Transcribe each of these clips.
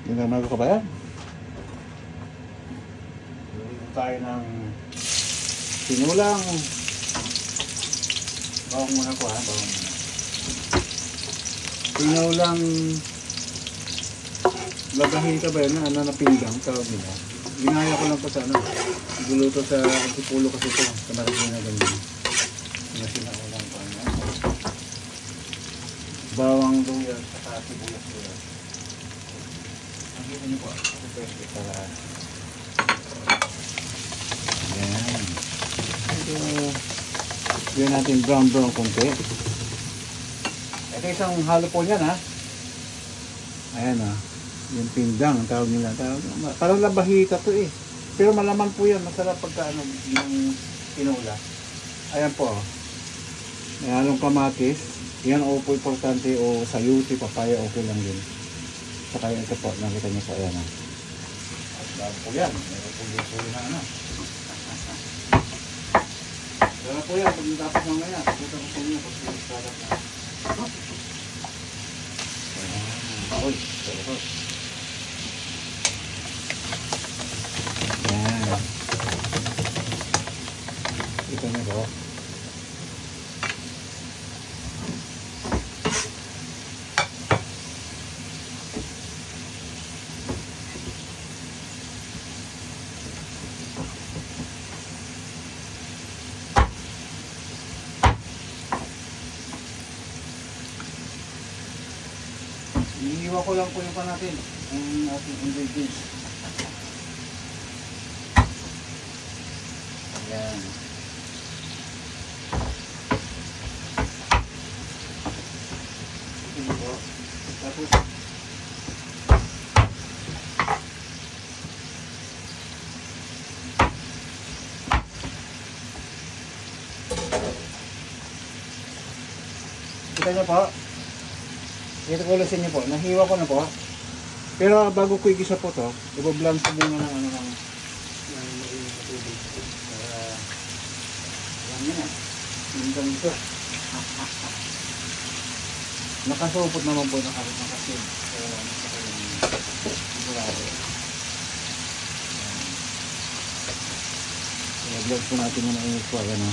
Ginagawa ko ba yan? Ito tayo ng sinulang. Bawang muna ko ha, bawang muna. Sinulang labahita ba yan? Ano na pinggang tawag nila? Ginaya ko lang po sa ano. Guluto sa antipulo kasi ito. Sa Marikina ganyan. Sinasin ako lang po. Bawang luya at sibuyas luya. Ang kita niyo po. Ito pwede para. Ayan. Ito. Gawin natin brown konti. Ito isang halo po niyan ha. Ayan ha. Yung pinggang ang tawag nila. Parang labahita to eh. Pero malaman po yan. Masarap pagka ano, yung pinula. Ayan po. May halong kamatis. Yan o po importante o sayuti, papaya, okay lang din. Saka ito po. Nakita niyo sa ayan ha. At bago po yan. Meron po yung na ano. Pero po yan. Pag natapos mamaya. Pupunta ko po niyo. Pag sarap na. Uy. Sarap. Yan. Ito na ba? Iiwan ko lang po yung pa natin ang ating ingredients. Ayan. Ito po. Tapos kita niyo po. Ito ko ulisin niyo po. Nahiwa ko na po. Pero bago ko igisa po to, i-blanch ko muna ng ano ng mainit na tubig. Para alam niyo na. Hanggang ito. Nakasupot naman po ng aking makasin. Kaya nakasupot yung sigurado. I-blanch po natin muna yung ito. Ayan o.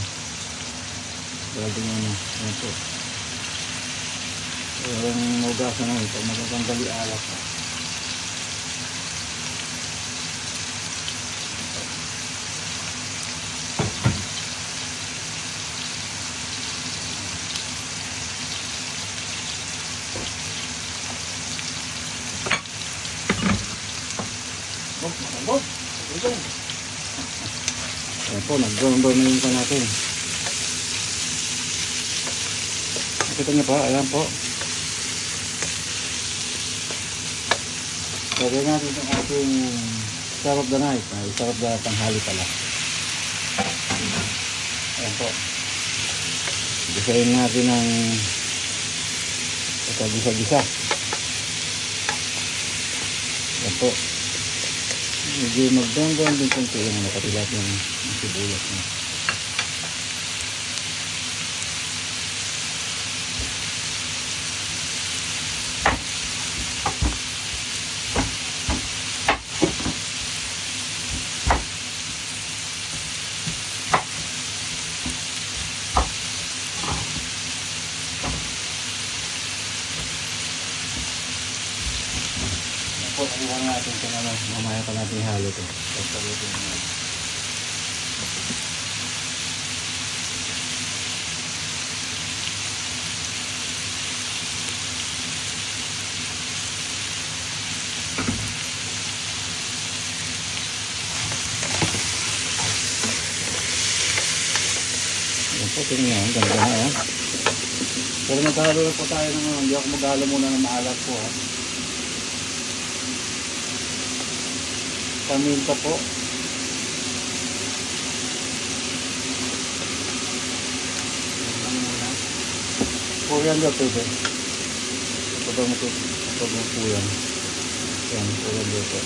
Bago nyo na. Ayan po. Yung ugasan na ito, magagandali alak pa. Magandang. Ayan po, nag-brown na yung pa natin. Nakita niyo pa, ayan po. Lagyan natin itong ating star of the night. Star of the tanghali pala. Ayan po. Gisahin natin ng gisa-gisa. Ayan po. Medyo magdanggan din kung kailan na nakatilat yung sibuyas na. Iwan natin ito naman, mamaya pa natin ihalo ito. Pagkaluto naman. Yan po, tingnan nyo, ganda na yan. Pero magkahalo po tayo ng hindi ako maghalo muna ng maalat po ha. Paminta po. Coriander pwede. Ito mo po yan. Yan, coriander po.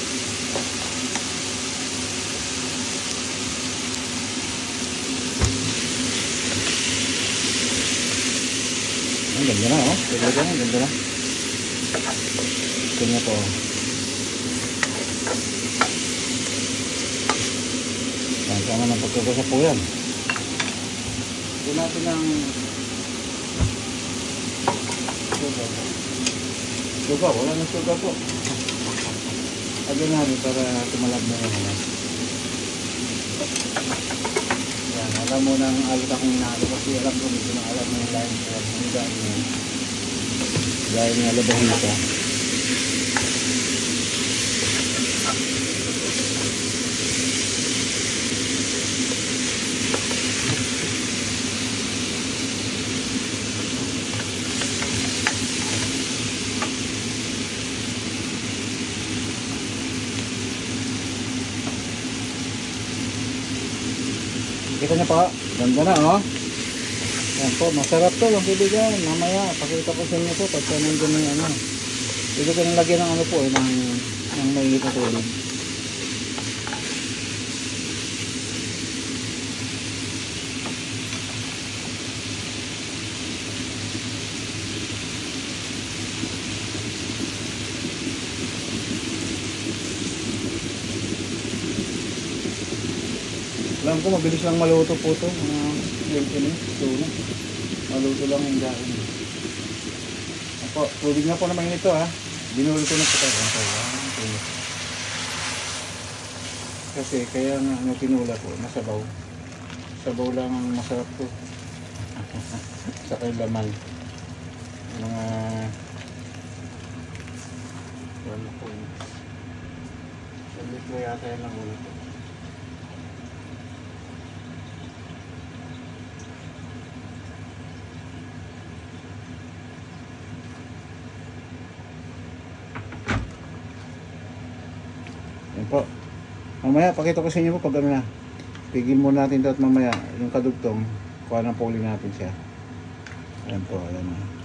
Ang ganda na oh. Ang ganda na. Ito niya po. Sama ng pagkagasa po yan. Ito natin ng sugar. Wala ng sugar po. Agad natin para tumalab na naman. Yan, alam mo nang alat akong inaalo kasi alam ko dito na alam mo yung line ko. Ang gaya niya labahin ito. Kita niyo po, ganda na oh. Yan po, masarap to mga kaibigan. Mamaya, pakita ko sa inyo po pagka nandun na yung ano. Ito ko nang lagyan ng ano po, ng mainit na tubig. Alam ko mabilis lang maluto po ito. Maluto lang yung dahon. Ako, tubig na po naman ito ha. Binuli ko na po ito. Kasi kaya nga ano tinula po, masabaw. Sabaw lang ang masarap po. Saka yung laman. Mga wala po. Salit mo yata yan lang ulit po. Yan po. Mamaya, pakita ko sa inyo po pag ano na. Tigil muna natin ito at mamaya, yung kadugtong, kuha ng puli natin siya. Ayan po, ayan na.